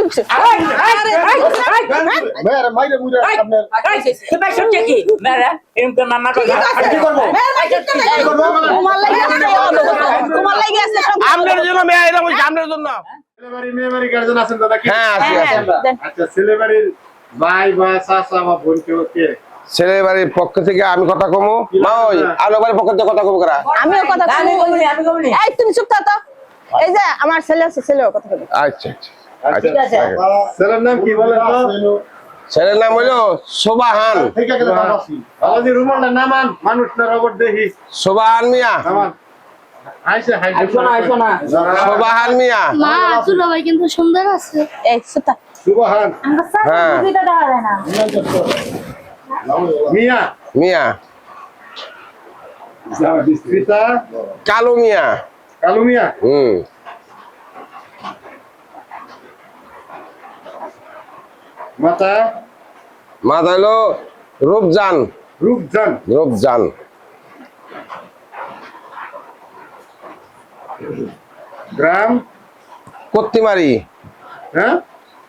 কিছু মেরে মাইরে মুইরে আপনার তোমার সত্যি কি মেরা এরকম মামা কি করব তোমার লাগি আছে তোমার লাগি আছে সব আমনের জন্য মেয়ে এটা বলছি আমনের জন্য ছেলেবাড়ি মেয়েবাড়ি গার্জেন আছেন দাদা কি হ্যাঁ আছে আছে আচ্ছা ছেলেবাড়ির ভাই বা চাচা বা বোন কেউ কে ছেলের বাড়ির পক্ষ থেকে আমি কথা কমু মা ওই আলো বাড়ির পক্ষ থেকে কথা কমু করা আমিও কথা আমি কমনি এই তুমি চুপ থাকো এই যে আমার ছেলে আছে ছেলেও কথা বলে আচ্ছা আচ্ছা আচ্ছা ছেলের নাম কি বলেন তো ছেলের নাম হইলো সোবাহান ঠিক আছে বাবাজি রুমালটা নামান মানুষ না রবট দেখি সোবাহান মিয়া নামান আইসা আইসো না সোবাহান মিয়া মা চুলা ভাই কিন্তু সুন্দর আছে এই চুপ থাক সুবহান হ্যাঁ মিয়া মিয়া পিতা কালু মিয়া কালু মিয়া মাতা মাথা হইলো রূপজান রূপজান রূপজান গ্রাম কত্তিমারি হ্যাঁ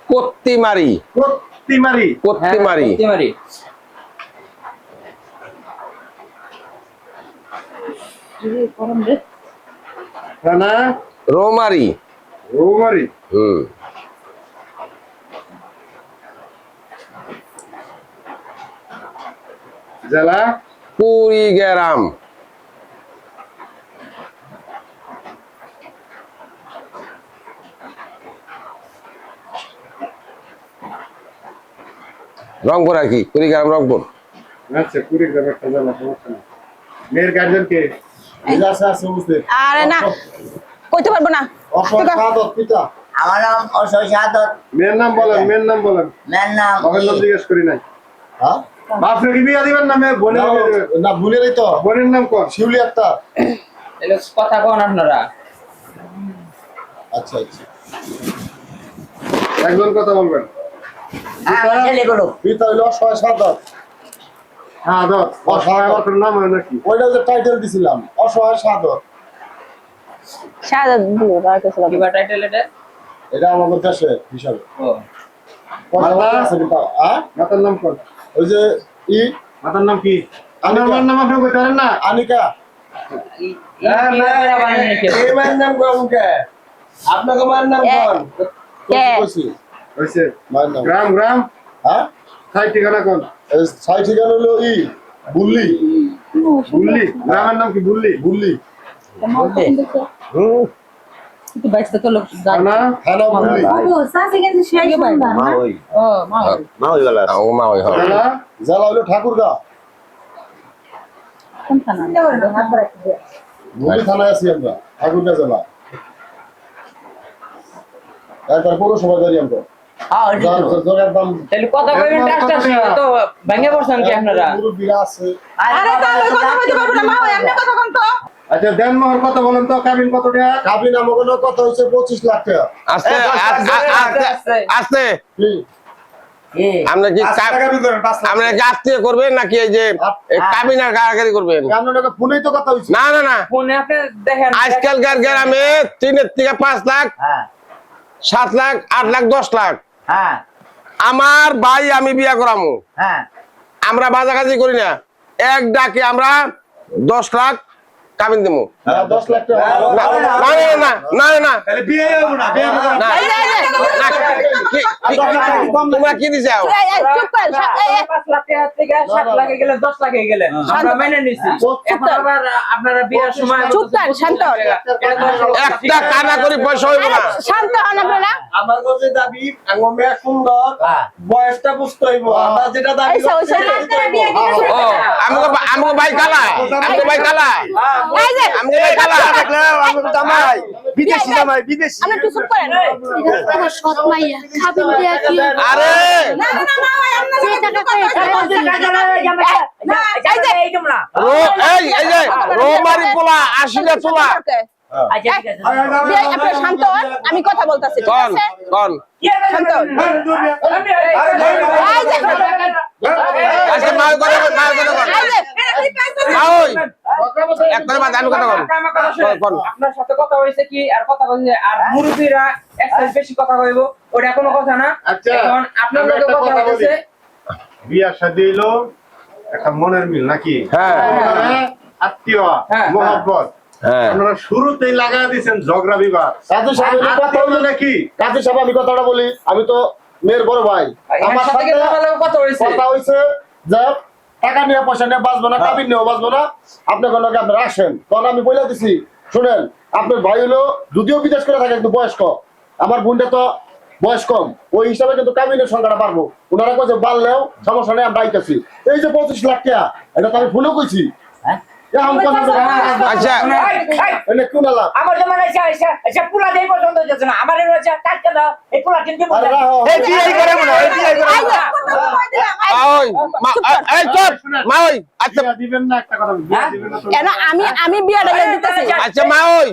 কত্তিমারি কত্তিমারি কত্তিমারি মারি থানা রোমারি রৌমারি জেলা কুড়িগ্রাম রংপুর আর কি কুড়িগ্রাম রংপুর আচ্ছা কুড়িগ্রাম একটা জেলা সমস্যা নেই মেয়ের গার্জেন কে আরে না কইতে পারবো না পিতা আমার নাম অসয় সাদত মেয়ের নাম বলেন মেয়ের নাম বলেন মেয়ের নাম বাবার নাম জিজ্ঞেস করি নাই বাপরে কি বিয়া দিবেন না মেয়ে বোনের না বোনেরই তো বোনের নাম কোন শিউলি আক্তার এলো কথা কোন আপনারা আচ্ছা আচ্ছা একজন কথা বলবেন ছেলেগুলো পিতা হইলো অসহায় সাদত হ্যাঁ দত অসহায় আপনার নাম হয় নাকি ওইটা যে টাইটেল দিছিলাম অসহায় সাদত শাহাদাত দিও রাখছিলাম কিবা টাইটেল এটা এটা আমাদের দেশে হিসাবে ও মাতার নাম কোন ওই যে মাতার নাম কি আমার মার নাম আপনি কইতে পারেন না আনিকা এই মায়ের নাম কোন কে আপনাকে মায়ের নাম কোন কে হইছে গ্রাম গ্রাম হ্যাঁ সাই ঠিকানা কোন সাই ঠিকানা হলো বুল্লি বুল্লি গ্রামের নাম কি বুল্লি বুল্লি কিন্তু বাইসটা তো লোক থানা থানা বুল্লি মা ওই হয় জেলা জেলা হলো ঠাকুরগাঁও কোন থানা বুল্লি থানায় আছি আমরা ঠাকুরগাঁও জেলা একবার পৌরসভা গাড়ি আমরা জগার দাম তাহলে কথা কইবেন টাস্টা তো ভাঙে বসছেন কি আপনারা মুরব্বিরা আছে আরে তাহলে কথা বলতে পারবো না মা ওই আপনি কথা কোন তো আচ্ছা দেন মোহর কত বলেন তো কাবিন কত টাকা কাবিন আমাকে কত হইছে 25 লাখ টাকা আস্তে আস্তে আস্তে আমরা কি আমরা কি আস্তে করবেন নাকি এই যে কাবিন আর গাড়াগাড়ি করবেন আপনার ফোনেই তো কথা হইছে না না না ফোনে আপনি দেখেন আজকালকার গ্রামে 3 থেকে 5 লাখ 7 লাখ 8 লাখ 10 লাখ আমার ভাই আমি বিয়া করামু আমরা বাজাগাজি করি না এক ডাকে আমরা 10 লাখ কাবিন দেবো 10 লাখ টাকা না না না না তাহলে বিয়ে হবে না বিয়ে হবে না তোমরা কি দিছো চুপ কর 5 লাখ টাকা থেকে 7 লাখে গেলে 10 লাখে গেলে আমরা মেনে নিছি এখন আবার আপনারা বিয়ার সময় চুপ কর শান্ত একটা কানা করে পয়সা হইব না শান্ত হন আপনারা আমার কাছে দাবি আঙ্গমে সুন্দর বয়সটা বুঝতে হইব আমরা যেটা দাবি আইসা ওইসা ও আমগো ভাই কালা আমগো ভাই কালা এই যে আমগো ভাই কালা দেখলে আমগো জামাই বিদেশি জামাই বিদেশি আপনি একটু চুপ করেন এটা আমার সৎ মাইয়া খাবিন দিয়া কি আরে না না না ভাই আপনি যে টাকা পাই এই যে রোমারি পোলা 80টা তোলা আচ্ছা ঠিক আছে বিয়ে আপনি শান্ত হন, আমি কথা বলতাছি ঠিক কোন আছে কোন শান্ত হন। এই যে, আচ্ছা মাও কথা বল মাও কথা বল এই যে, মাওই একবার বাদ আমি কথা বল কোন আপনার সাথে কথা হয়েছে কি আর কথা বলছে আর মুরব্বীরা একটা বেশি কথা কইবো ওটা কোনো কথা না। আচ্ছা, এখন আপনার আমি লোকে একটা কথা কথা বলি। হইছে বিয়া শাদী হইলো একটা মনের মিল নাকি? হ্যাঁ আত্মীয় হ্যাঁ, মোহাব্বত হ্যাঁ আপনারা শুরুতেই লাগাই দিয়েছেন ঝগড়া বিবাদ। কাজী সাহেব আর কথা হলো নাকি? কাজী সাহেব আমি কথাটা বলি, আমি তো মেয়ের বড় ভাই, এর আমার সাথে সাথে কিন্তু আমার লোকে কথা হইছে কথা হয়েছে যে টাকা নিয়ে পয়সা নিয়ে বাঁচবো না, কাবিন নিয়েও বাঁচবো না, আপনার কোনো আপনারা আসেন। তখন আমি বলে দিছি শুনেন আপনার ভাই হলো যদিও বিদেশ করে থাকে কিন্তু বয়স্ক, আমার বোনটা তো বয়স কম, ওই হিসাবে কিন্তু কাবিনের সংখ্যাটা পারবো। ওনারা কইছে বাড়লেও সমস্যা নেই, আমরা আইতেছি। এই যে 25 লাখ টাকা এটা তো আমি ফোনেও কইছি। আচ্ছা এনে কোন লাভ? আমার জমানা এসে পুরা দেই পছন্দ হচ্ছে না আমার এর হচ্ছে কাটতে দাও এই পুরা কিন্তু আরে রাহো। এই বিয়ে করে মনে এই বিয়ে করে এই যে, মাওই এই চুপ মাওই আচ্ছা বিয়া দিবেন না একটা কথা বিয়া দিবেন না তো কেন আমি বিয়েটা দিয়ে দিতেছি আচ্ছা মাওই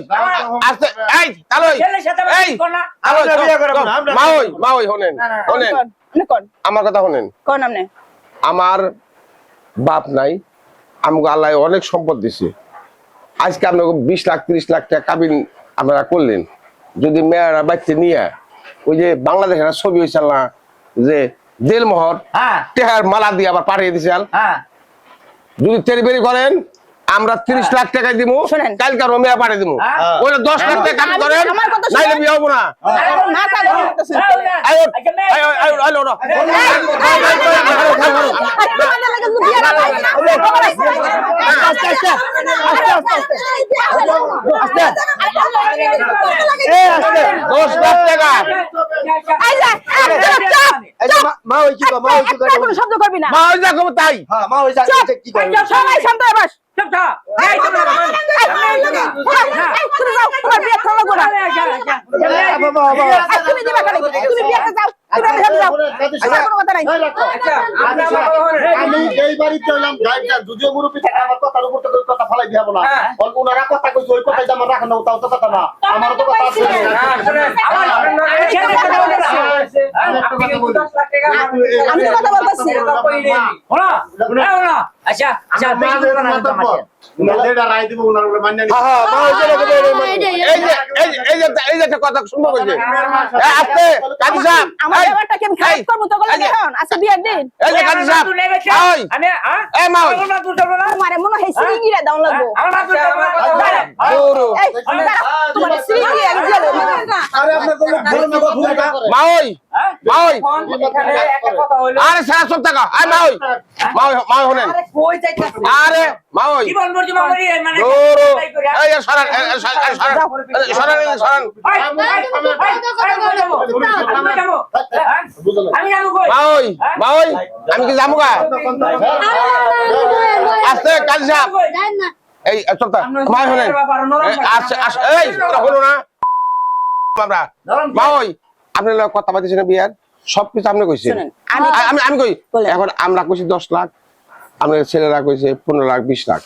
আচ্ছা এই তালই ছেলের সাথে এই কোন না আমরা বিয়ে করব না মাওই শুনেন শুনেন কোন আমার কথা শুনেন কোন আপনি আমার বাপ নাই আমাকে আল্লাহ অনেক সম্পদ দিছে আজকে আপনাকে 20 লাখ 30 লাখ টাকা কাবিন আপনারা করলেন যদি মেয়েরা বাচ্চা নিয়ে ওই যে বাংলাদেশের ছবি হয়েছিল না যে দেলমোহর হ্যাঁ টেহার মালা দিয়ে আবার পাঠিয়ে দিয়েছেন হ্যাঁ যদি তেরিবেরি করেন আমরা 30 লাখ টাকা দিব শোনেন। কালকে মেয়ে পাঠিয়ে দিব হ্যাঁ। ওইটা 10 লাখ টাকা কাবিন করেন আমার কথা নাইলে শুনেন। বিয়ে হবো না না তাহলে করতেছি আয় আয় আয় আয় না তোমাদের লাগে যদি বিয়েটা হয় না আস্তে আস্তে এই আস্তে 10 লাখ টাকা এই যে এই যে মা ওই কি কয়, মা ওই কি কয়? একটা কোনো শব্দ করবি না মা ওই দেখো তাই হ্যাঁ মা ওই জানে যে কি কয়। সবাই শান্ত হয়ে বস চুপ থাক এই তোমরা তুমি যাও তোমার বিয়ে করো না তুমি দিবা কেন তুমি বিয়েতে যাও তুমি সামনে যাও কাজী আমার সাহেব, কোনো কথা নাই এই রাখো। আচ্ছা কাজী সাহেব, আমি এই বাড়িতে হইলাম গাইডটা, যদিও মুরব্বী থাকে আমার কথার উপর তো কথা ফালাই দিয়াবো না। হ্যাঁ। অল্প ওনারা কথা কইছে ওই কথাই তো আমার রাখা না, তাও তো কথা না, আমারও তো কথা আছে। না শুনেন আমার ছেলে কথা বলছে আপনি 10 লাখ টাকা আমি তো কথা বলতেছি। আচ্ছা আচ্ছা আমরা বেশি কথা না কিন্তু আমার মাতব্বর। উনারা যেটা রায় দিব উনার উপরে মান্য নিতে হ্যাঁ মা ওই যে এই যে একটা কথা শুনবো কইছে আস্তে কাজী সাহেব আমার ব্যাপারটা কি আমি খারাপ করবো তো বলে দেখুন আচ্ছা বিয়ের দিন এই যে কাজী সাহেব ওই আমি এই মা ওই তোমার মনে হয় সিঙ্গিরা দাও লাগবো দূর এই তোমার সিঙ্গিরা দিয়ে দেবো আরে আপনার তো লোক ভালো না, ভুল এটা করে। মা ওই এখানে একটা কথা হলো আরে সারা সব টাকা আয় মা ওই শুনেন আরে মা ওই জীবন ভর জমা করি মানে দূর এই সরান সরান বুঝলেন? আমি যাবো কই মা ওই আমি কি যাবো গা আস্তে কাজী সাহেব জান না এই চুপ থাক মা শুনেন আচ্ছা এই তোরা হলো না আমরা মা ওই আপনি লোক কথা বলতেছেন বিয়ার সবকিছু আপনি কইছেন শুনেন আমি কই বলেন। এখন আমরা কইছি 10 লাখ আমাদের ছেলেরা কইছে 15 লাখ 20 লাখ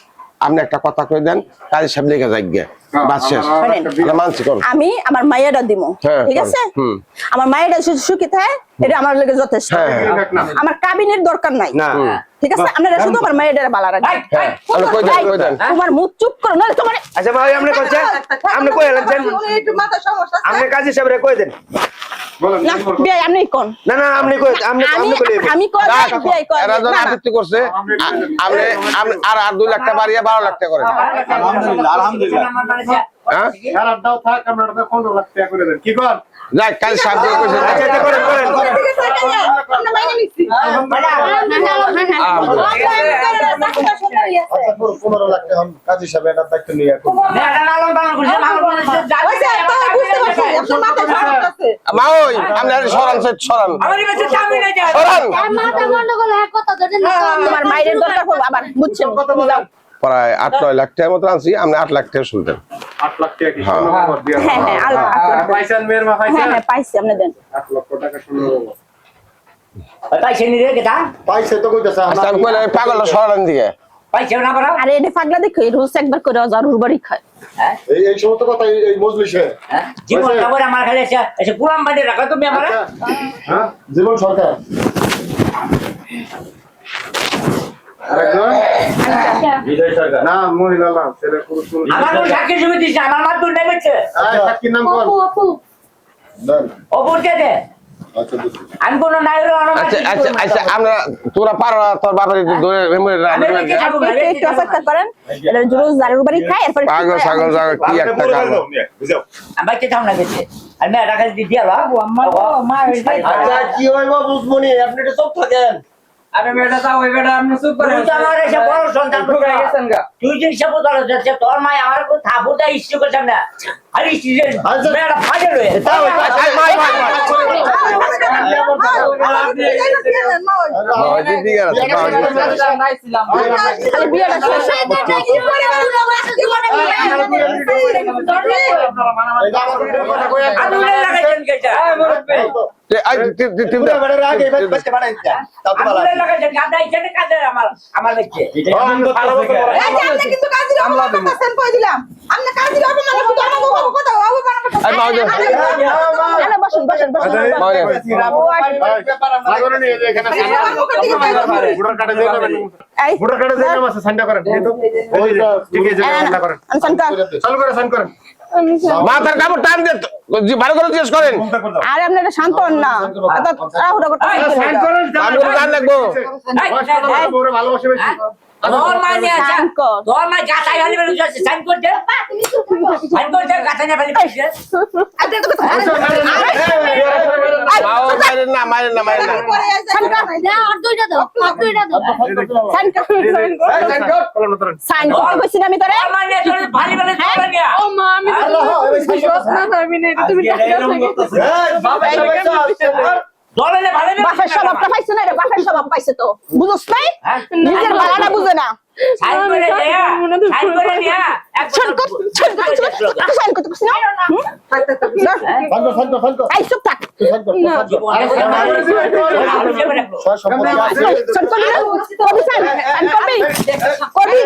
আপনি একটা কথা কই দেন কাজী সাহেব লেগে যাইগে বাস শেষ আমরা মানছি করুন আমি আমার মায়েরা দিমু হ্যাঁ, ঠিক আছে হুম। আমার মায়েরা সুখী থাকে এটা আমার লাগে যথেষ্ট হ্যাঁ, আমার কাবিনের দরকার নাই না ঠিক আছে আপনারা শুধু আমার মায়েরা ভালো রাখবেন হ্যাঁ আপনি কই দেন তোমার মুখ চুপ করো না তোমার আচ্ছা ভাই আপনি কইছেন আপনি কই এলেন একটু মাথা সমস্যা আপনি কাজী সাহেবরে কই দেন না বিয়ে আপনি কোন না না আপনি কই আপনি আমি আপনি কই আমি কোন বিয়ে কোন এরা যখন আপত্তি করছে আপনি আর 2 লাখ টাকা বাড়িয়ে 12 লাখ টাকা করেন হ্যাঁ খারাপটাও থাক আমরা 15 লাখ টাকা করে দেন কি কর যাই কাজী সাহেব কইছে আচ্ছা এটা করেন করেন আমরা মাইনে নিচ্ছি আচ্ছা, 15 লাখ টাকা কাজী সাহেব এটার দায়িত্ব নিয়ে এখন। মা ওই আপনি সরান সরান মাথা গন্ডগোল হ্যাঁ কথা তো জান না তোমার মায়ের দরকার পড়বে আবার বুঝছেন যাও প্রায় 8-9 লাখ টাকার মতো আনছি আপনি 8 লাখ টাকা শুনতেন 8 লাখ টাকা কি সোনা বাবা দিয়া হ্যাঁ হ্যাঁ আল্লাহ পাইছেন মেয়ের মা পাইছেন হ্যাঁ হ্যাঁ পাইছি আপনি দেন 8 লক্ষ টাকা সোনা বাবা পাইছেন রে কেটা পাইছে তো কইতাছে আচ্ছা আমি কইলাম পাগল সরান দিকে পাইছে না বড় আরে এটা পাগলা দেখো রোজ একবার করে জরুর বাড়ি খায় হ্যাঁ এই সমস্ত কথা এই মজলিসে জীবন খবর আমার খালি এসে পুরাম বাড়ি রাখো তুমি আমার হ্যাঁ জীবন সরকার আরেকজন না মহিলা না ছেলে পুরুষ আমার ওই সাক্ষী জমি দিছে আমার মা দুই নেবেছে সাক্ষীর নাম কোন দেন ও বলতে দে আচ্ছা বুঝছি আমি কোনো নাইরো আচ্ছা আচ্ছা আচ্ছা আমরা তোরা পারো না, তোর বাপের একটু ধরে একটু অপেক্ষা করেন এটা রোজ জরুর বাড়ি খায় এরপর পাগল ছাগল জাগল কি একটা কাজ আমার কে থাম না গেছে আর মেয়ে টাকা দিয়ে দিয়ালো আম্মা মা আচ্ছা কি হইব বুঝবনি আপনি একটু চুপ থাকেন আরে বেটা তাও ওই বেটা আপনি চুপ করে তুই তো আমার এসে বড় সন্তান চুপ করে গেছেন গা তুই যে সব দলে যাচ্ছে তোর মা আমার কো থাপুটা ইস্যু করছ না আর ইস্যু মেয়েটা ফাজে লয়ে নাইছিলাম আলুলে লাগাইছেন কেটা আলুলে লাগাইছেন গাদা ইছেন কাজে আমার দেখছে বসুন বসুন বসুন বুড়ার কাটে দিয়ে নেবেন বুড়ার কাটে দিয়ে নেবেন সান্ডা করেন এই তো ওই ঠিক আছে সান্ডা করেন চালু করে সান করেন মাথার কাপড় টান দিয়ে ভালো করে জিজ্ঞেস করেন আরে আপনি এটা শান্ত হন না সান করেন আমি করে জান লাগবো বউরে ভালোবাসে বেশি তোর মা নিয়ে আসা তোর মা গাছাই হলি বেলু যাচ্ছে সাইন করতে গাছাই না ফেলি পাইছে মাও মারেন না মারেন না মারেন না আমি তোরে তোর মা নিয়ে চলে ভারী বেলে চলে নিয়া ও মা আমি তো বিশ্বাস না আমি না তুমি দলে ভালো বাসার স্বভাবটা পাইছো না, এটা বাসার স্বভাব পাইছে তো বুঝছ নাই নিজের বালাটা বুঝে না সাইন করে দেয়া সাইন করে নিয়া সাইন কর সাইন কর কিছু না এই চুপ থাক কবি সাইন কবি কবি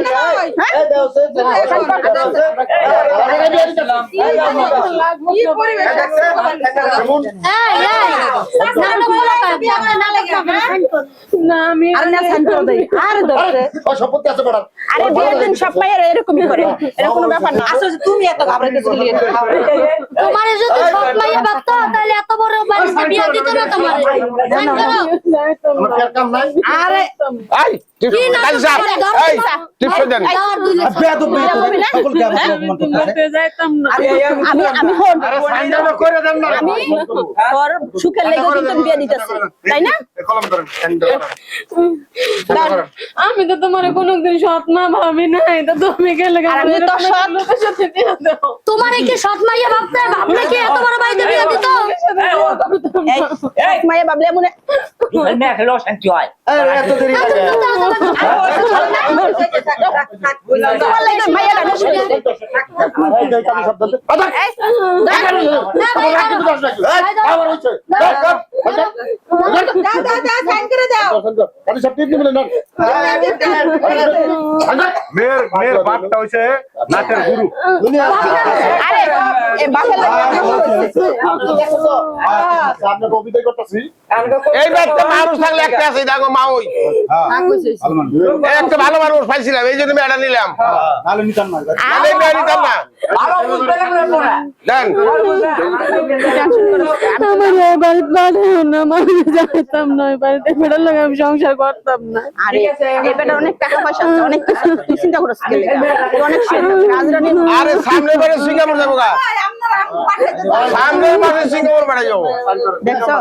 না আমি আর না সাইন কর দেই আর ধরতে আরে বিয়ের দিন সব মায়ের এরকমই করে এরকম কোনো ব্যাপার না আসলে তুমি এত ঘাবড়াইতেছিলি তোমার যদি সব মাইয়া ভাবতো তাহলে এত বড় বাড়িতে বিয়ে দিত না তোমারে আরে এই টিপ কাজ সাহেব এই টিপ দেন যাইতাম না আমি হন সান্ডা করে দেন না আমি তোর সুখের লেগে কিন্তু বিয়ে দিতেছি তাই না কলম ধরেন সান্ডা করেন আমি তো তোমার কোনোদিন সৎ মা ভাবি নাই তো তুমি গেলে আর আমি তো সৎ তোমারে কি সৎ মাইয়া ভাবতে ভাবলে কি এত বড় বাড়িতে বিয়ে দিত এই মায়ে বাবলে মনে না খেলো শান্তি হয় তোমার লাগে মাইয়া গান শুনে মেয়ের বাপটা হইছে নাটের গুরু আরে এ বাপের লাগে এই ব্যক্তি মানুষ থাকলে একটা আছে দেখো মা ওই একটা ভালো মানুষ পাইছিলাম এই জন্য মেয়েটা নিলাম নাহলে মেয়ে নিতাম না ভালো বুঝবে না তোরা দেন আমার এই বাড়িতে বাড়িও না আমি যাইতাম না এই বাড়িতে বেটার লাগে আমি সংসার করতাম না আরে এবারে অনেক টাকা পয়সা আছে অনেক কিছু তুই চিন্তা করছ কি অনেক রাজরানী আরে সামনে বারে সিঙ্গাপুর যাবো গা সামনে বারে সিঙ্গাপুর বাড়ি যাবো দেখছো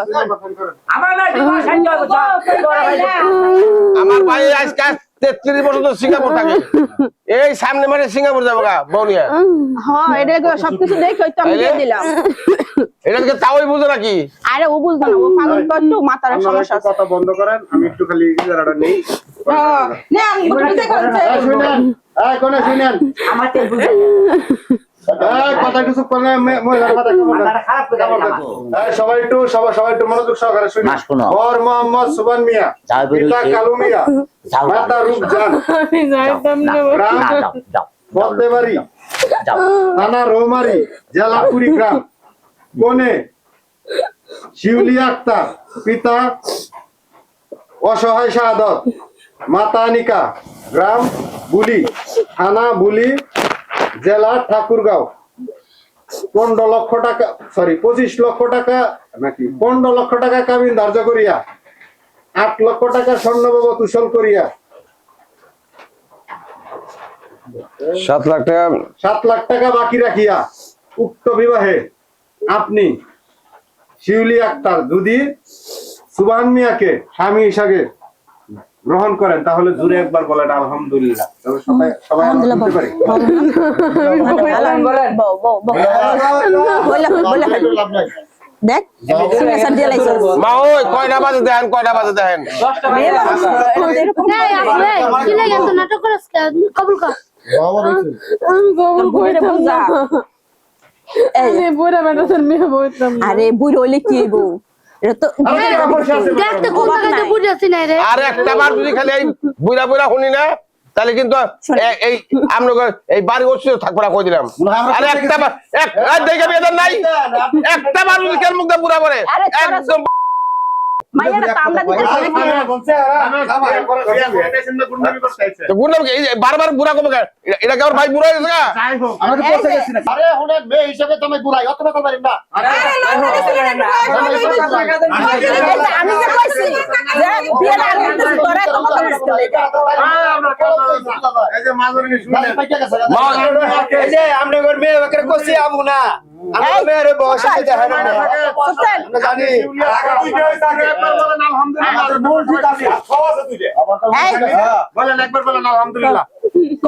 আমার না জীবন শান্তি হবে আমার ভাই আজকে 33 বছর তো সিঙ্গাপুর থাকে এই সামনে মানে সিঙ্গাপুর যাবো গা বউনিয়া হ্যাঁ এটা সবকিছু দেখে তো আমি দিয়ে দিলাম এটাকে তাওই বুঝো নাকি আরে ও বুঝবে না ও পাগল তো একটু মাথার সমস্যা আছে কথা বন্ধ করেন আমি একটু খালি ইজারাটা নেই না আমি বুঝতে করতে শুনেন এই কোনে শুনেন আমার তেল বুঝে কথা কিছু করলে মহিলার কথা কেমন মাথাটা খারাপ করে দিলাম সবাই একটু মনোযোগ সহকারে শুনি না, শোনো। ওর মোহাম্মদ সুবান মিয়া যাও, বেরোই পিতা সে। কালু মিয়া যাও, মাতা রূপজান গ্রাম না যাও যাও বলদেবাড়ি যাও থানা রৌমারি জেলা কুড়িগ্রাম কোনে শিউলি আক্তার পিতা অসহায় শাহাদত মাতা আনিকা গ্রাম বুলি থানা বুলি জেলা ঠাকুরগাঁও 15 লক্ষ টাকা 25 লক্ষ টাকা নাকি 15 লক্ষ টাকা কাবিন ধার্য করিয়া 8 লক্ষ টাকা স্বর্ণ বাবদ উসল করিয়া 7 লাখ টাকা 7 লাখ টাকা বাকি রাখিয়া উক্ত বিবাহে আপনি শিউলি আক্তার যদি সুবহান মিয়াকে স্বামী হিসাবে গ্রহণ করেন তাহলে জুড়ে একবার বলেন আলহামদুলিল্লাহ। তবে সবাই বলতে পারি দেখ সিগনেচার দিয়ে লাইছো মা ওই কয়টা বাজে দেখেন 10টা বাজে এই আসলে কি লাগে এত নাটক করছ কবুল কর আরে বুড়ো হইলে কি হইব এটা তো দেখতে কোন জায়গায় বুঝে আছি না রে আর একটা বার যদি খালি এই বুইরা বুইরা শুনি না তাহলে কিন্তু এই আমরা এই বাড়ি ওর থাকবো না কই দিলাম। আরে একটা বার এক দেখে বেদন নাই একটা বার যদি কেন মুখ দিয়ে বুড়া করে আরে তোরা একদম মাইয়াটা তো আমরা দিতে তো গুন্ডা এই যে বারবার বুড়া কবে এটা কি আমার ভাই বুড়া হয়ে গেছে গা? আরে হুনে মেয়ে হিসেবে তুমি বুড়াই অত কথা পারিম না আমি যে কইছি যে বিয়ের আগে করে তোমাকে মুশকিল এটা এই যে মাঝুরি শুনলেন এই যে আমরা ওর মেয়ে ওকে কইছি আমু না আমরা মেয়ের বয়স হইতে দেখেন না আমরা জানি বলেন একবার বলেন আলহামদুলিল্লাহ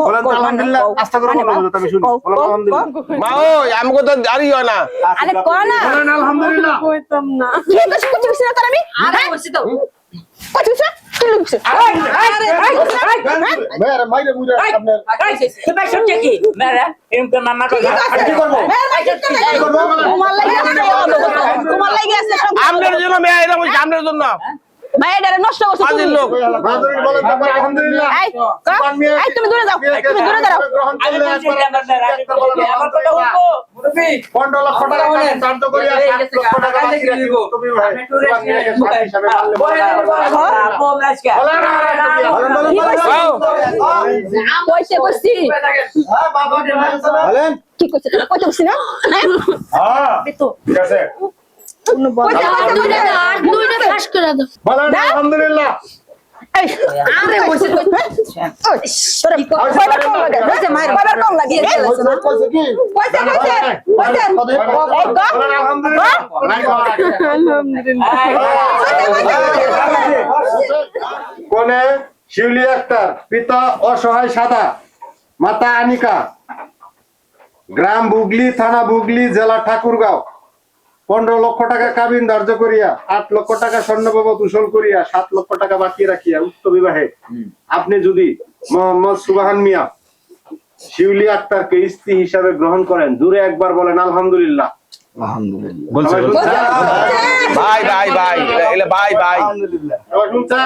বলেন তো আলহামদুলিল্লাহ আস্তে করে বলুন আমি শুনি বলেন আলহামদুলিল্লাহ মা ওই আমাকে তো জানি হয় না আরে কোন না বলেন আলহামদুলিল্লাহ কি কইছিস না আমি আরে কইছি তো কইছিস তুই লুকছিস মেয়ের মাইরে বুড়া আপনার তোমার সত্যি কি মেরা এরকম তো মামা তো কি করবো তোমার লাগি আছে তোমার লাগি আছে সব আমনের জন্য মেয়ে এরকম আমনের জন্য মাইয়াটারে নষ্ট করছ তুমি ফাজিল লোক মাঝুরি বলেন তো আলহামদুলিল্লাহ এই এই তুমি দূরে যাও তুমি দূরে দাঁড়াও গ্রহণ আমি করলে বলছি আমার কথা বলবো মুরব্বি 15 লক্ষ টাকা ধার্য করিয়া 7 লক্ষ টাকা বাকি রাখি তুমি ভাই সুবহান মিয়াকে স্বামী হিসাবে কইছে কইছি বলেন কি কইছে কইতে কইছি না হ্যাঁ ঠিক আছে দুইটা ফাঁস করে দাও বলেন আলহামদুলিল্লাহ এই আরে কইছে তোরে কয়বার কম লাগে হইছে মায়ের কয়বার কম লাগে কইছে কি কইছে বলেন আলহামদুলিল্লাহ কোনে শিউলি আক্তার পিতা অসহায় সাদা মাতা আনিকা গ্রাম বুগলি থানা বুগলি জেলা ঠাকুরগাঁও 15 লক্ষ টাকা কাবিন ধার্য করিয়া 8 লক্ষ টাকা স্বর্ণ বাবদ উসল করিয়া 7 লক্ষ টাকা বাকি রাখিয়া উক্ত বিবাহে আপনি যদি মোহাম্মদ সুবহান মিয়া শিউলি আক্তারকে স্ত্রী হিসাবে গ্রহণ করেন দূরে একবার বলেন আলহামদুলিল্লাহ। বলছে ভাই ভাই ভাই এগুলা ভাই ভাই সবাই শুনছেন?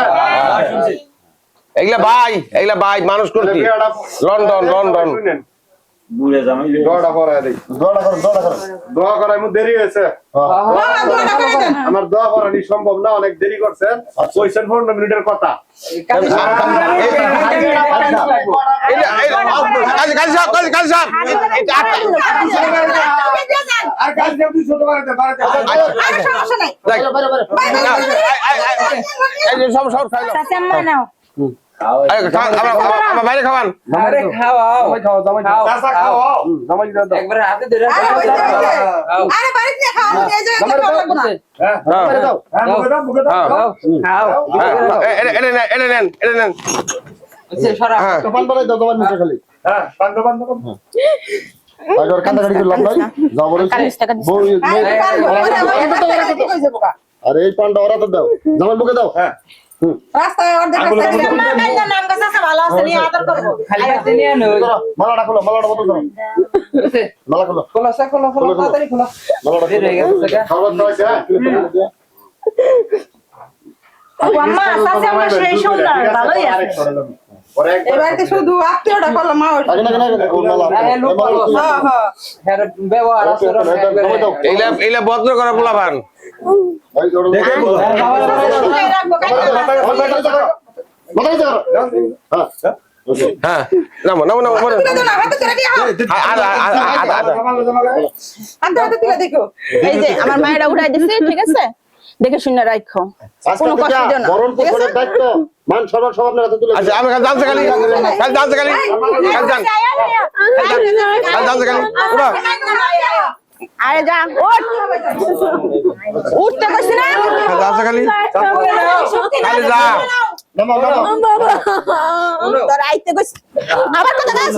এগুলা ভাই মানুষ করছি লন্ডন লন্ডন দোয়াটা পড়ায় দেই। দোয়া করার মধ্যে দেরি হয়েছে আমার দোয়া করানি সম্ভব না অনেক দেরি করছেন কইছেন 15 মিনিটের কথা আর কাজ দেব তুই ছোট করে দে বাড়িতে সমস্যা নাই সব সব খাইলো আমার বাইরে খাওয়ান আরে খাওয়াও চাচা খাও জামাই দাও একবার হাতে ধরে আরে বাড়িতে খাও এই যে লাগবে না হ্যাঁ দাও হ্যাঁ মুখে দাও খাও এটা নেন সরা তো পান বলাই দাও তোমার মুখে খালি হ্যাঁ বান্ধ আর কান্দাকাটি করে লাভ নাই যাও বলে বউ আরে এই পানটা ওরা তো দাও জামাই মুখে দাও হ্যাঁ রাস্তায় অর্ধেক আঙ্গুলে রাস্তায় আঙ্গুলে মা কাইন্দা নাম গাছ আছে ভালো আছে নিয়ে আদর করবো খালি হাতে নিয়ে আনো ধরো, মালাটা খোলো, মালাটা বদল করো। মালা খোলো, খোলা সে খোলা খোলা তাড়াতাড়ি খোলা মালাটা বের হয়ে গেছে গা। খাবার দাওয়া আছে, হ্যাঁ? আম্মা সাথে আমরা সেই সুন্দর ভালোই আছে পরে একবার এবারে শুধু আত্মীয়টা করলাম মা ওর আগে না, আগে না, ওর মালা। হ্যাঁ, লোক ভালো। হ্যাঁ হ্যাঁ হ্যাঁ ব্যবহার আচরণ একবারে। এইলা ভদ্র করে পোলাপান এই ধরো। দেখে বলো। হ্যাঁ, বাবা, বাবা, বাবা। সুন্দর রাখবো কাইন্দা না। মাথা নিচে করো, মাথা নিচে করো। হ্যাঁ, ওকে। হ্যাঁ নামো নামো নামো বলো। তুলে দাও না, হাতে তুলে দিয়ে হাতে তুলে দেখো এই যে আমার মায়েরা উঠাই দিছে ঠিক আছে দেখে শুনে রাখো আজকে কোনো কষ্ট দিও না বরণ ঠিক আছে পোষণের দায়িত্ব মান সম্মান সব আপনার হাতে তুলে আচ্ছা আমি কাল জানতে খালি কাল জানতে খালি কাল জান কাল জানতে খালি পুরো আরে যা ওঠ উঠতে কইছ না কাল জানতে খালি খালি যা নামো, নামো। তোর আইতে কইছ আবার কথা গাছ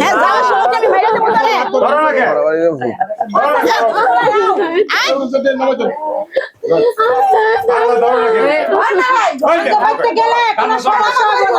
হ্যাঁ যাও শুনতে আমি বাইরে যাব তাহলে ধরো না কে? আই নামো তো। ধরো না কে? গেলে কোনো সমস্যা হবে না